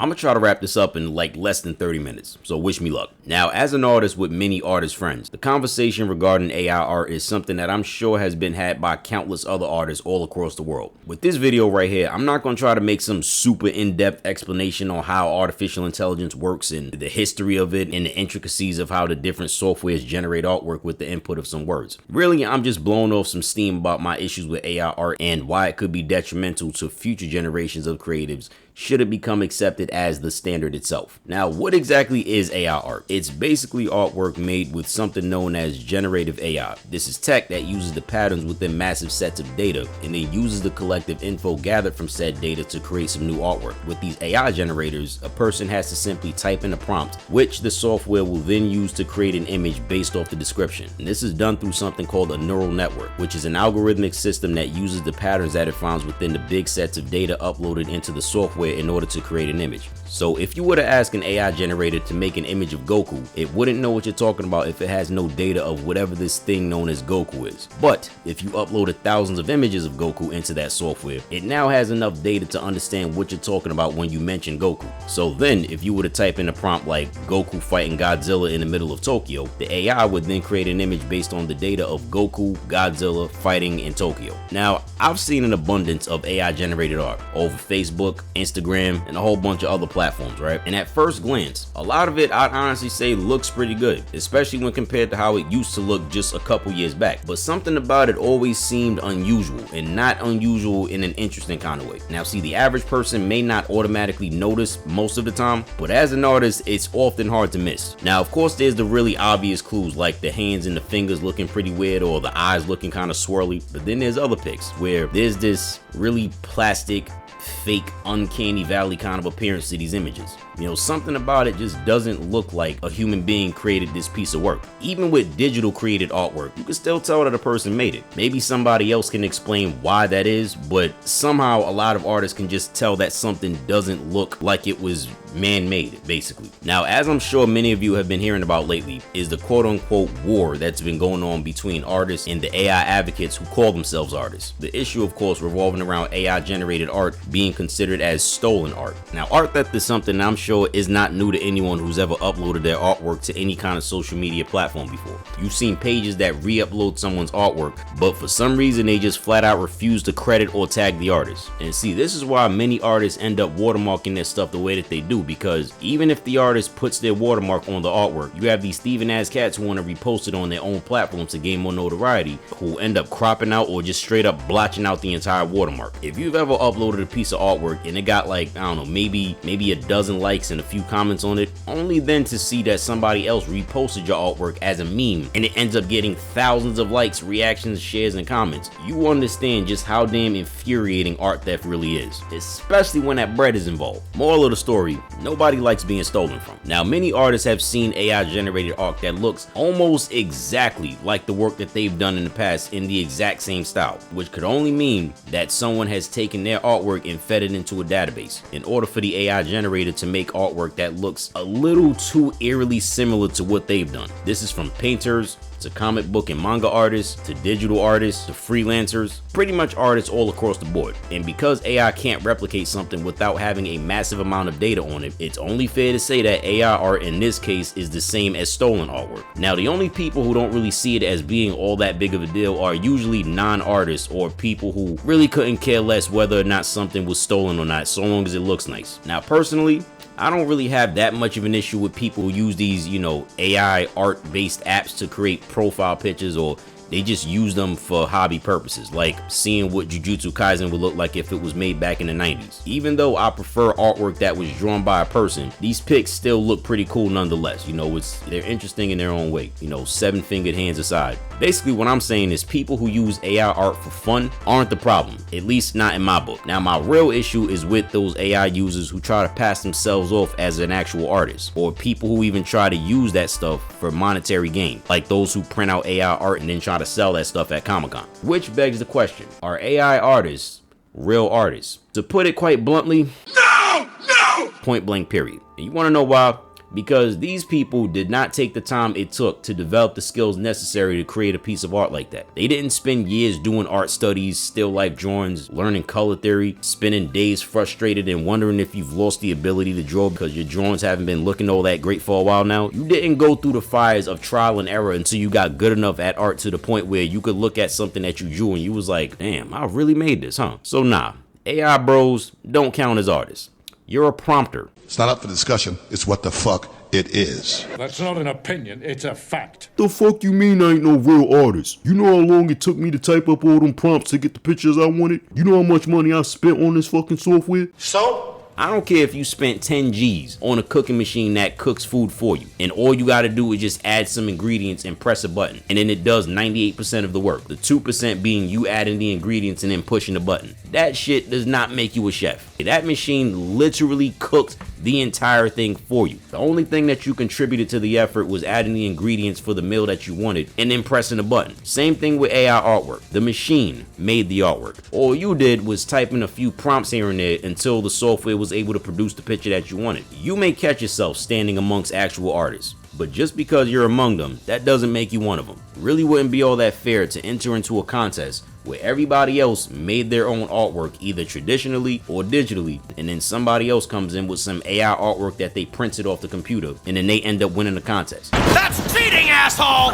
I'm gonna try to wrap this up in like less than 30 minutes, so wish me luck. Now, as an artist with many artist friends, the conversation regarding AI art is something that I'm sure has been had by countless other artists all across the world. With this video right here, I'm not gonna try to make some super in-depth explanation on how artificial intelligence works and the history of it and the intricacies of how the different softwares generate artwork with the input of some words. Really, I'm just blowing off some steam about my issues with AI art and why it could be detrimental to future generations of creatives should it become accepted as the standard itself. Now, what exactly is AI art? It's basically artwork made with something known as generative AI. This is tech that uses the patterns within massive sets of data and then uses the collective info gathered from said data to create some new artwork. With these AI generators, a person has to simply type in a prompt, which the software will then use to create an image based off the description. And this is done through something called a neural network, which is an algorithmic system that uses the patterns that it finds within the big sets of data uploaded into the software in order to create an image. So if you were to ask an AI generator to make an image of Goku, it wouldn't know what you're talking about if it has no data of whatever this thing known as Goku is. But if you uploaded thousands of images of Goku into that software, it now has enough data to understand what you're talking about when you mention Goku. So then if you were to type in a prompt like Goku fighting Godzilla in the middle of Tokyo, the AI would then create an image based on the data of Goku, Godzilla fighting in Tokyo. Now, I've seen an abundance of AI generated art over Facebook, Instagram, and a whole bunch of other platforms, right? And at first glance, a lot of it I'd honestly say looks pretty good, especially when compared to how it used to look just a couple years back. But something about it always seemed unusual, and not unusual in an interesting kind of way. Now see, the average person may not automatically notice most of the time, but as an artist, it's often hard to miss. Now, of course, there's the really obvious clues like the hands and the fingers looking pretty weird or the eyes looking kind of swirly, but then there's other pics where there's this really plastic, fake, uncanny valley kind of appearance to these images. You know, something about it just doesn't look like a human being created this piece of work. Even with digital created artwork, you can still tell that a person made it. Maybe somebody else can explain why that is, but somehow a lot of artists can just tell that something doesn't look like it was man-made, basically. Now, as I'm sure many of you have been hearing about lately, is the quote-unquote war that's been going on between artists and the AI advocates who call themselves artists. The issue, of course, revolving around AI-generated art being considered as stolen art. Now, art theft is something I'm sure is not new to anyone who's ever uploaded their artwork to any kind of social media platform before. You've seen pages that re-upload someone's artwork, but for some reason they just flat out refuse to credit or tag the artist. And see, this is why many artists end up watermarking their stuff the way that they do, because even if the artist puts their watermark on the artwork, you have these thieving ass cats who want to repost it on their own platform to gain more notoriety, who end up cropping out or just straight up blotching out the entire watermark. If you've ever uploaded a piece of artwork and it got like, I don't know, maybe a dozen likes and a few comments on it, only then to see that somebody else reposted your artwork as a meme and it ends up getting thousands of likes, reactions, shares, and comments, you understand just how damn infuriating art theft really is, especially when that bread is involved. Moral of the story, nobody likes being stolen from. Now, many artists have seen AI generated art that looks almost exactly like the work that they've done in the past in the exact same style, which could only mean that someone has taken their artwork and fed it into a database in order for the AI generator to make artwork that looks a little too eerily similar to what they've done. This is from painters to comic book and manga artists, to digital artists, to freelancers, pretty much artists all across the board. And because AI can't replicate something without having a massive amount of data on it, it's only fair to say that AI art in this case is the same as stolen artwork. Now, the only people who don't really see it as being all that big of a deal are usually non-artists or people who really couldn't care less whether or not something was stolen or not, so long as it looks nice. Now, personally, I don't really have that much of an issue with people who use these, AI art-based apps to create profile pictures, or they just use them for hobby purposes, like seeing what Jujutsu Kaisen would look like if it was made back in the 90s. Even though I prefer artwork that was drawn by a person, these pics still look pretty cool nonetheless. They're interesting in their own way, seven-fingered hands aside. Basically, what I'm saying is people who use AI art for fun aren't the problem, at least not in my book. Now, my real issue is with those AI users who try to pass themselves off as an actual artist, or people who even try to use that stuff for monetary gain, like those who print out AI art and then try to sell that stuff at Comic-Con. Which begs the question, are AI artists real artists? To put it quite bluntly, no! Point blank period. And you want to know why? because these people did not take the time it took to develop the skills necessary to create a piece of art like that. They didn't spend years doing art studies, still life drawings, learning color theory, spending days frustrated and wondering if you've lost the ability to draw because your drawings haven't been looking all that great for a while now. You didn't go through the fires of trial and error until you got good enough at art to the point where you could look at something that you drew and you was like, damn, I really made this, huh? So nah, AI bros don't count as artists. You're a prompter. It's not up for discussion. It's what the fuck it is. That's not an opinion, it's a fact. The fuck you mean I ain't no real artist? You know how long it took me to type up all them prompts to get the pictures I wanted? You know how much money I spent on this fucking software? So? I don't care if you spent 10 G's on a cooking machine that cooks food for you, and all you gotta do is just add some ingredients and press a button, and then it does 98% of the work, the 2% being you adding the ingredients and then pushing the button. That shit does not make you a chef. That machine literally cooked the entire thing for you. The only thing that you contributed to the effort was adding the ingredients for the meal that you wanted and then pressing a button. Same thing with AI artwork. The machine made the artwork. All you did was type in a few prompts here and there until the software was able to produce the picture that you wanted. You may catch yourself standing amongst actual artists, but just because you're among them, that doesn't make you one of them. It really wouldn't be all that fair to enter into a contest where everybody else made their own artwork either traditionally or digitally, and then somebody else comes in with some AI artwork that they printed off the computer, and then they end up winning the contest. That's cheating, asshole!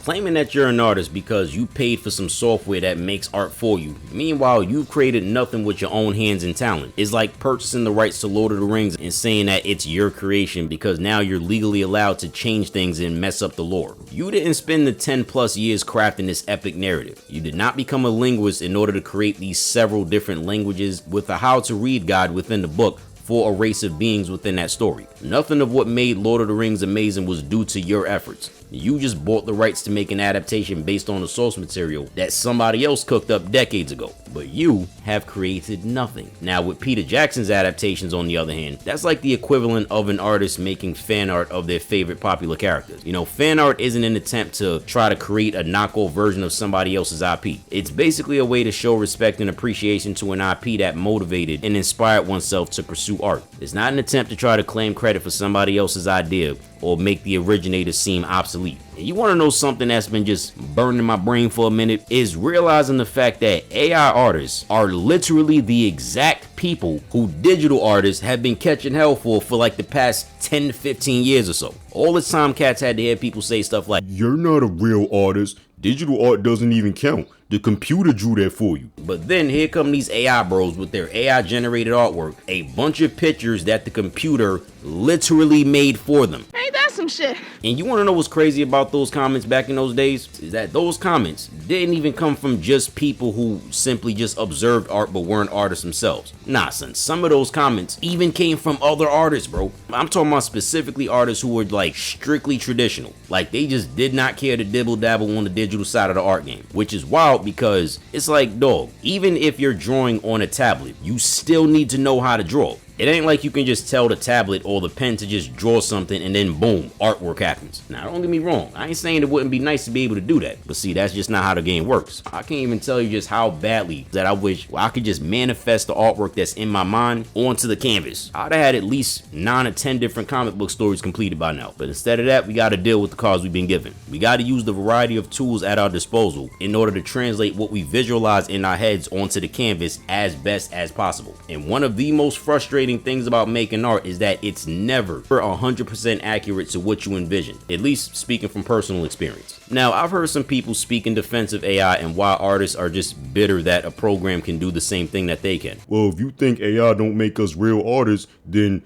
Claiming that you're an artist because you paid for some software that makes art for you, meanwhile you've created nothing with your own hands and talent, is like purchasing the rights to Lord of the Rings and saying that it's your creation because now you're legally allowed to change things and mess up the lore. You didn't spend the 10 plus years crafting this epic narrative. You did not become a linguist in order to create these several different languages with a how to read guide within the book for a race of beings within that story. Nothing of what made Lord of the Rings amazing was due to your efforts. You just bought the rights to make an adaptation based on the source material that somebody else cooked up decades ago, but you have created nothing. Now with Peter Jackson's adaptations on the other hand, that's like the equivalent of an artist making fan art of their favorite popular characters. You know, fan art isn't an attempt to try to create a knockoff version of somebody else's IP. It's basically a way to show respect and appreciation to an IP that motivated and inspired oneself to pursue art. It's not an attempt to try to claim credit for somebody else's idea or make the originator seem obsolete. And you want to know something that's been just burning my brain for a minute, is realizing the fact that AI artists are literally the exact people who digital artists have been catching hell for like the past 10 to 15 years or so. All the time cats had to hear people say stuff like, You're not a real artist. Digital art doesn't even count. The computer drew that for you. But then here come these AI bros with their AI generated artwork, a bunch of pictures that the computer literally made for them. Ain't that some shit? And you want to know what's crazy about those comments back in those days? Is that those comments didn't even come from just people who simply just observed art but weren't artists themselves. Nah, son, some of those comments even came from other artists, bro. I'm talking about specifically artists who were like strictly traditional. Like they just did not care to dibble dabble on the digital side of the art game, which is wild because it's like, dog, even if you're drawing on a tablet, you still need to know how to draw. It ain't like you can just tell the tablet or the pen to just draw something and then boom, artwork happens. Now don't get me wrong, I ain't saying it wouldn't be nice to be able to do that, but see, that's just not how the game works. I can't even tell you just how badly that I wish I could just manifest the artwork that's in my mind onto the canvas. I'd have had at least 9 or 10 different comic book stories completed by now, but instead of that, we gotta deal with the cards we've been given. We gotta use the variety of tools at our disposal in order to translate what we visualize in our heads onto the canvas as best as possible. And one of the most frustrating things about making art is that it's never 100% accurate to what you envision, at least speaking from personal experience. Now, I've heard some people speak in defense of AI and why artists are just bitter that a program can do the same thing that they can. Well, if you think AI don't make us real artists, then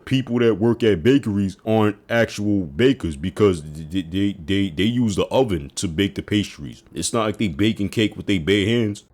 people that work at bakeries aren't actual bakers because they use the oven to bake the pastries. It's not like they baking cake with their bare hands.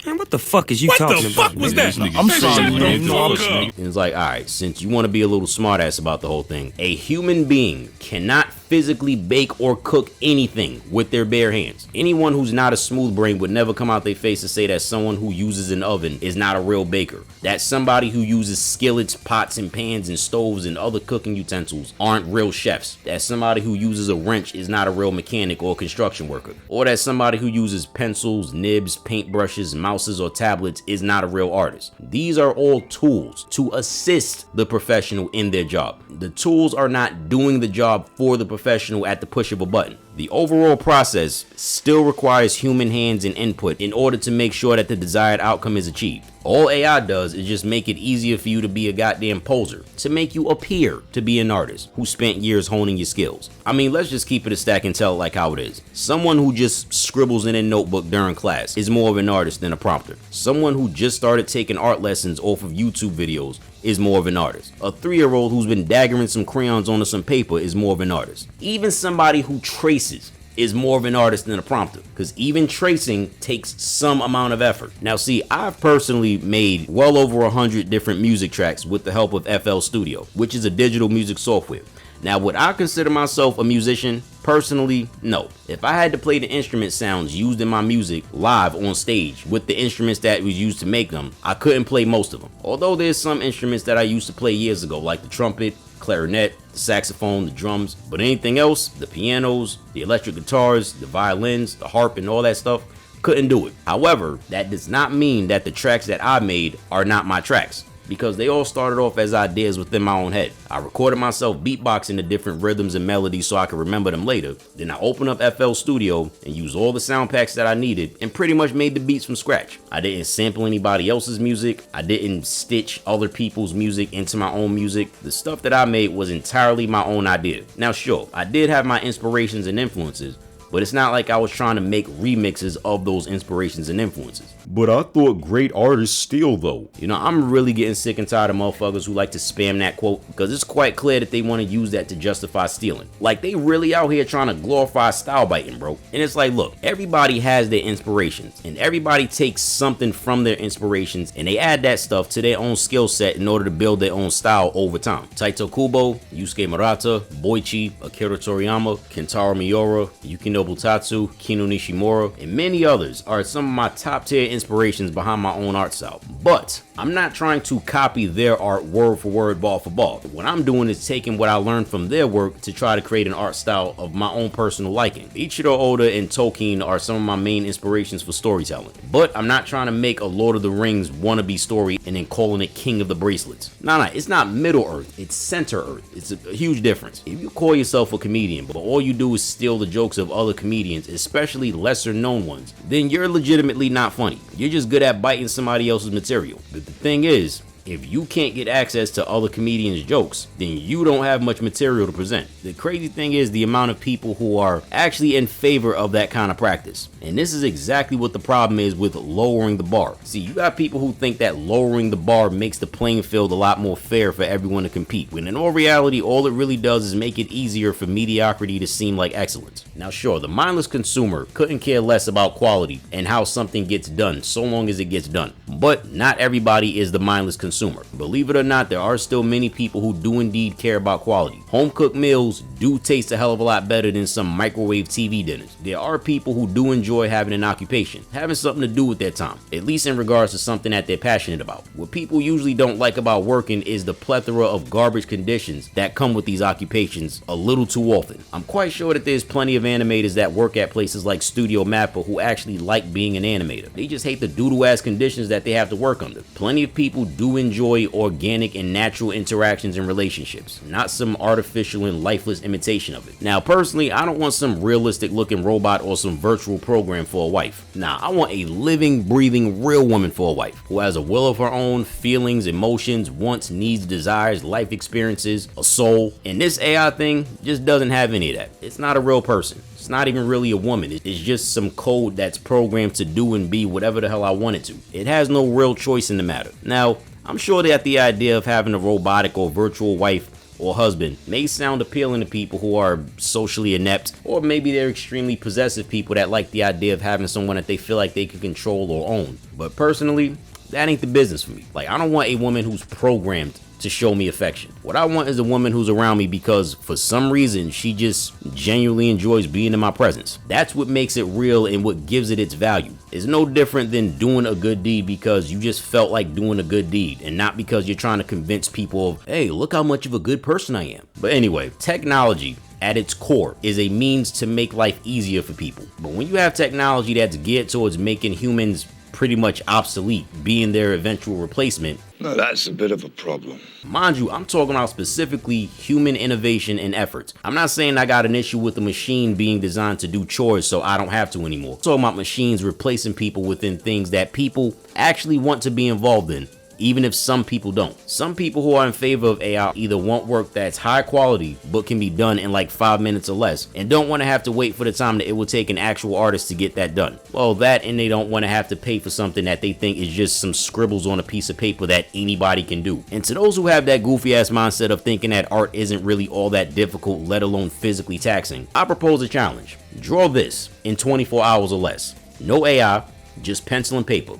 Man, what the fuck is you talking about? What the fuck was that? I'm sorry, man. No, And it's like, alright, since you want to be a little smartass about the whole thing, a human being cannot physically bake or cook anything with their bare hands. Anyone who's not a smooth brain would never come out their face and say that someone who uses an oven is not a real baker. That somebody who uses skillets, pots and pans and stoves and other cooking utensils aren't real chefs. That somebody who uses a wrench is not a real mechanic or construction worker. Or that somebody who uses pencils, nibs, paintbrushes, mouses or tablets is not a real artist. These are all tools to assist the professional in their job. The tools are not doing the job for the professional at the push of a button. The overall process still requires human hands and input in order to make sure that the desired outcome is achieved. All AI does is just make it easier for you to be a goddamn poser, to make you appear to be an artist who spent years honing your skills. I mean, let's just keep it a stack and tell it like how it is. Someone who just scribbles in a notebook during class is more of an artist than a prompter. Someone who just started taking art lessons off of YouTube videos is more of an artist. A 3-year-old who's been daggering some crayons onto some paper is more of an artist. Even somebody who traces is more of an artist than a prompter, because even tracing takes some amount of effort. Now see, I've personally made well over 100 different music tracks with the help of FL Studio, which is a digital music software. Now, would I consider myself a musician? Personally, no. If I had to play the instrument sounds used in my music live on stage with the instruments that was used to make them, I couldn't play most of them. Although there's some instruments that I used to play years ago, like the trumpet, clarinet, the saxophone, the drums, but anything else, the pianos, the electric guitars, the violins, the harp and all that stuff, couldn't do it. However, that does not mean that the tracks that I made are not my tracks, because they all started off as ideas within my own head. I recorded myself beatboxing the different rhythms and melodies so I could remember them later. Then I opened up FL Studio and used all the sound packs that I needed and pretty much made the beats from scratch. I didn't sample anybody else's music. I didn't stitch other people's music into my own music. The stuff that I made was entirely my own idea. Now sure, I did have my inspirations and influences, but it's not like I was trying to make remixes of those inspirations and influences. But I thought great artists steal though. You know, I'm really getting sick and tired of motherfuckers who like to spam that quote, because it's quite clear that they want to use that to justify stealing. Like, they really out here trying to glorify style biting, bro. And it's like, look, everybody has their inspirations, and everybody takes something from their inspirations and they add that stuff to their own skill set in order to build their own style over time. Taito Kubo, Yusuke Murata, Boichi, Akira Toriyama, Kentaro Miura, Yukinobu Tatsu, Kino Nishimura, and many others are some of my top tier inspirations behind my own art style. But I'm not trying to copy their art word for word, ball for ball. What I'm doing is taking what I learned from their work to try to create an art style of my own personal liking. Ichiro Oda and Tolkien are some of my main inspirations for storytelling. But I'm not trying to make a Lord of the Rings wannabe story and then calling it King of the Bracelets. Nah, it's not Middle Earth, it's Center Earth. It's a huge difference. If you call yourself a comedian, but all you do is steal the jokes of other comedians, especially lesser known ones, then you're legitimately not funny. You're just good at biting somebody else's material. But the thing is, if you can't get access to other comedians' jokes, then you don't have much material to present. The crazy thing is the amount of people who are actually in favor of that kind of practice. And this is exactly what the problem is with lowering the bar. See, you got people who think that lowering the bar makes the playing field a lot more fair for everyone to compete, when in all reality, all it really does is make it easier for mediocrity to seem like excellence. Now sure, the mindless consumer couldn't care less about quality and how something gets done, so long as it gets done. But not everybody is the mindless consumer. Believe it or not, there are still many people who do indeed care about quality. Home cooked meals do taste a hell of a lot better than some microwave TV dinners. There are people who do enjoy having an occupation, having something to do with their time, at least in regards to something that they're passionate about. What people usually don't like about working is the plethora of garbage conditions that come with these occupations a little too often. I'm quite sure that there's plenty of animators that work at places like Studio Mappa who actually like being an animator. They just hate the doodle ass conditions that they have to work under. Plenty of people do enjoy organic and natural interactions and relationships, not some artificial and lifeless imitation of it. Now personally, I don't want some realistic looking robot or some virtual program for a wife. Nah, I want a living, breathing, real woman for a wife, who has a will of her own, feelings, emotions, wants, needs, desires, life experiences, a soul. And this AI thing just doesn't have any of that. It's not a real person. It's not even really a woman. It's just some code that's programmed to do and be whatever the hell I want it to. It has no real choice in the matter. Now, I'm sure that the idea of having a robotic or virtual wife or husband may sound appealing to people who are socially inept, or maybe they're extremely possessive people that like the idea of having someone that they feel like they can control or own. But personally, That ain't the business for me. Like, I don't want a woman who's programmed to show me affection. What I want is a woman who's around me because for some reason she just genuinely enjoys being in my presence. That's what makes it real and what gives it its value. It's no different than doing a good deed because you just felt like doing a good deed and not because you're trying to convince people of, hey, look how much of a good person I am. But anyway, technology at its core is a means to make life easier for people. But when you have technology that's geared towards making humans pretty much obsolete, being their eventual replacement, now that's a bit of a problem. Mind you, I'm talking about specifically human innovation and efforts. I'm not saying I got an issue with a machine being designed to do chores so I don't have to anymore. I'm talking about machines replacing people within things that people actually want to be involved in, even if some people don't. Some people who are in favor of AI either want work that's high quality but can be done in like 5 minutes or less, and don't want to have to wait for the time that it will take an actual artist to get that done. Well, that, and they don't want to have to pay for something that they think is just some scribbles on a piece of paper that anybody can do. And to those who have that goofy ass mindset of thinking that art isn't really all that difficult, let alone physically taxing, I propose a challenge. Draw this in 24 hours or less. No AI, just pencil and paper.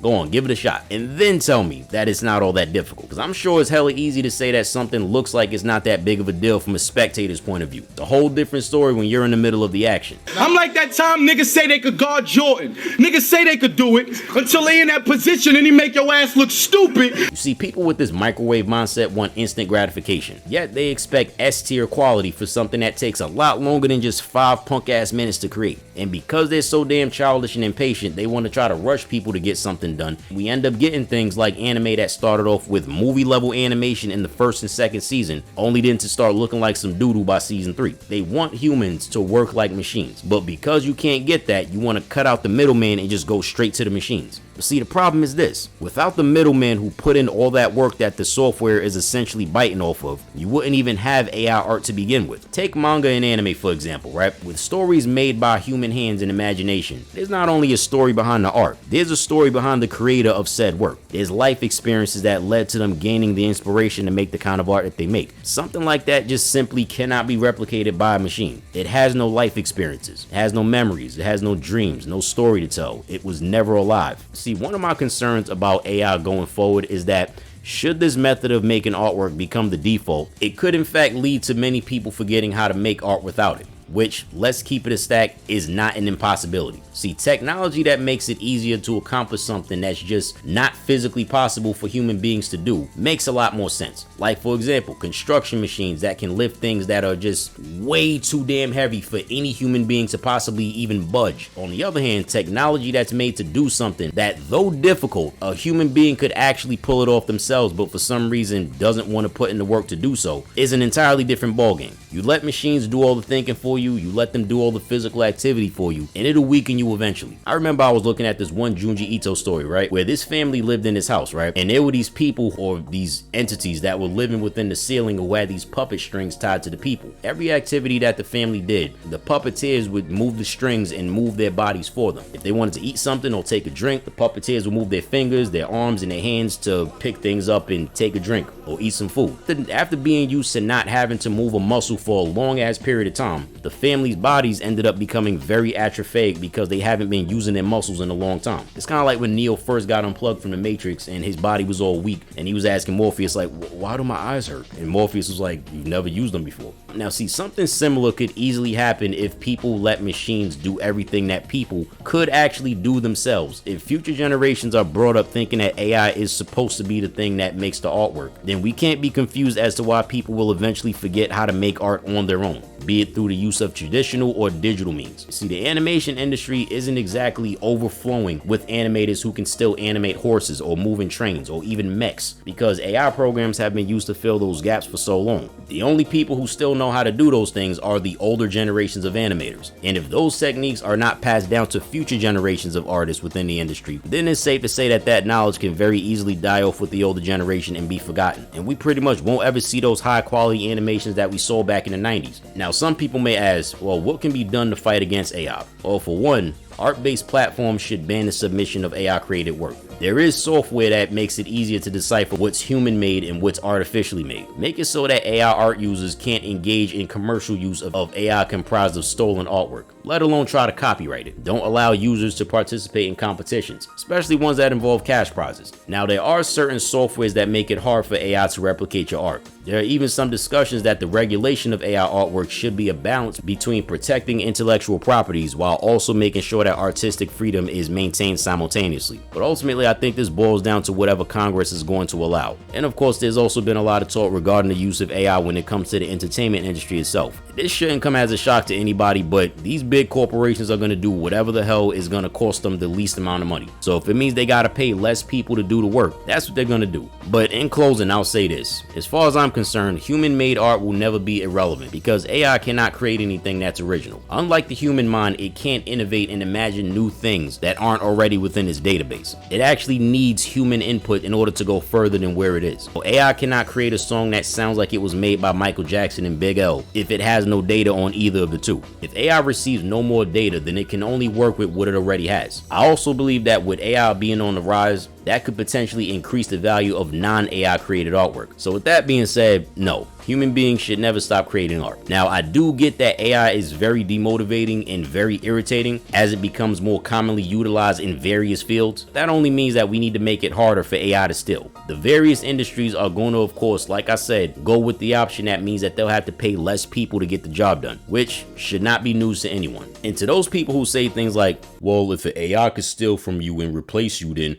Go on, give it a shot, and then tell me that it's not all that difficult, because I'm sure it's hella easy to say that something looks like it's not that big of a deal from a spectator's point of view. It's a whole different story when you're in the middle of the action. I'm like that time niggas say they could guard Jordan. Niggas say they could do it until they in that position and he make your ass look stupid. You see, people with this microwave mindset want instant gratification, yet they expect S-tier quality for something that takes a lot longer than just 5 punk-ass minutes to create. And because they're so damn childish and impatient, they want to try to rush people to get something done. We end up getting things like anime that started off with movie level animation in the first and second season, only then to start looking like some doodle by season 3. They want humans to work like machines, but because you can't get that, you want to cut out the middleman and just go straight to the machines. But see, the problem is this: without the middleman who put in all that work that the software is essentially biting off of, you wouldn't even have AI art to begin with. Take manga and anime for example, right? With stories made by human hands and imagination, there's not only a story behind the art, there's a story behind the creator of said work. There's life experiences that led to them gaining the inspiration to make the kind of art that they make. Something like that just simply cannot be replicated by a machine. It has no life experiences, it has no memories, it has no dreams, no story to tell. It was never alive. See, one of my concerns about AI going forward is that should this method of making artwork become the default, it could in fact lead to many people forgetting how to make art without it, which, let's keep it a stack, is not an impossibility. See, technology that makes it easier to accomplish something that's just not physically possible for human beings to do makes a lot more sense. Like, for example, construction machines that can lift things that are just way too damn heavy for any human being to possibly even budge. On the other hand, technology that's made to do something that, though difficult, a human being could actually pull it off themselves, but for some reason doesn't want to put in the work to do so, is an entirely different ballgame. You let machines do all the thinking for you, you let them do all the physical activity for you, and it'll weaken you eventually. I remember I was looking at this one Junji Ito story, right, where this family lived in this house, right, and there were these people or these entities that were living within the ceiling who had these puppet strings tied to the people. Every activity that the family did, the puppeteers would move the strings and move their bodies for them. If they wanted to eat something or take a drink, the puppeteers would move their fingers, their arms, and their hands to pick things up and take a drink or eat some food. After being used to not having to move a muscle for a long ass period of time, the family's bodies ended up becoming very atrophic because they haven't been using their muscles in a long time. It's kind of like when Neo first got unplugged from the Matrix and his body was all weak, and he was asking Morpheus like, why do my eyes hurt? And Morpheus was like, you've never used them before. Now see, something similar could easily happen if people let machines do everything that people could actually do themselves. If future generations are brought up thinking that AI is supposed to be the thing that makes the artwork, then we can't be confused as to why people will eventually forget how to make art on their own, be it through the use of traditional or digital means. See, the animation industry isn't exactly overflowing with animators who can still animate horses or moving trains or even mechs, because AI programs have been used to fill those gaps for so long. The only people who still know how to do those things are the older generations of animators, and if those techniques are not passed down to future generations of artists within the industry, then it's safe to say that that knowledge can very easily die off with the older generation and be forgotten, and we pretty much won't ever see those high quality animations that we saw back in the 90s. Now some people may ask, well, what can be done to fight against AI? Well, for one, art-based platforms should ban the submission of AI-created work. There is software that makes it easier to decipher what's human-made and what's artificially made. Make it so that AI art users can't engage in commercial use of AI comprised of stolen artwork, let alone try to copyright it. Don't allow users to participate in competitions, especially ones that involve cash prizes. Now, there are certain softwares that make it hard for AI to replicate your art. There are even some discussions that the regulation of AI artwork should be a balance between protecting intellectual properties while also making sure that artistic freedom is maintained simultaneously. But ultimately, I think this boils down to whatever Congress is going to allow. And of course, there's also been a lot of talk regarding the use of AI when it comes to the entertainment industry itself. This shouldn't come as a shock to anybody, but these big corporations are going to do whatever the hell is going to cost them the least amount of money. So if it means they got to pay less people to do the work, that's what they're going to do. But in closing, I'll say this. As far as I'm concerned, human-made art will never be irrelevant because AI cannot create anything that's original. Unlike the human mind, it can't innovate and imagine new things that aren't already within its database. It actually needs human input in order to go further than where it is. So AI cannot create a song that sounds like it was made by Michael Jackson and Big L if it has no data on either of the two. If AI receives no more data, then it can only work with what it already has. I also believe that with AI being on the rise, that could potentially increase the value of non-AI created artwork. So with that being said, no, human beings should never stop creating art. Now, I do get that AI is very demotivating and very irritating as it becomes more commonly utilized in various fields. That only means that we need to make it harder for AI to steal. The various industries are going to, of course, like I said, go with the option that means that they'll have to pay less people to get the job done, which should not be news to anyone. And to those people who say things like, well, if an AI could steal from you and replace you, then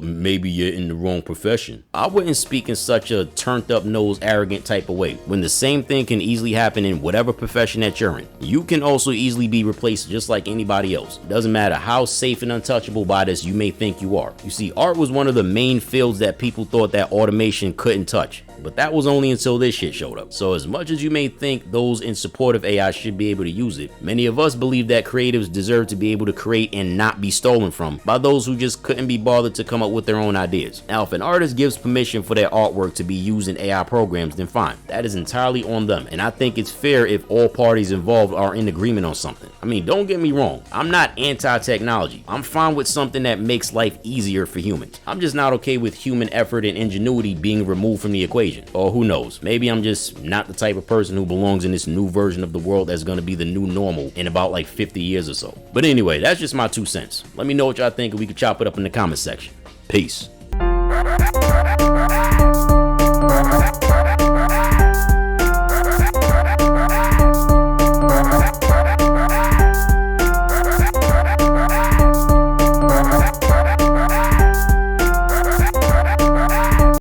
maybe you're in the wrong profession. I wouldn't speak in such a turned up nose arrogant type of way when the same thing can easily happen in whatever profession that you're in. You can also easily be replaced just like anybody else. It doesn't matter how safe and untouchable by this you may think you are. You see, art was one of the main fields that people thought that automation couldn't touch. But that was only until this shit showed up. So as much as you may think those in support of AI should be able to use it, many of us believe that creatives deserve to be able to create and not be stolen from by those who just couldn't be bothered to come up with their own ideas. Now, if an artist gives permission for their artwork to be used in AI programs, then fine. That is entirely on them. And I think it's fair if all parties involved are in agreement on something. I mean, don't get me wrong. I'm not anti-technology. I'm fine with something that makes life easier for humans. I'm just not okay with human effort and ingenuity being removed from the equation. Or who knows, maybe I'm just not the type of person who belongs in this new version of the world that's going to be the new normal in about like 50 years or so. But anyway, that's just my 2 cents. Let me know what y'all think and we can chop it up in the comment section. Peace.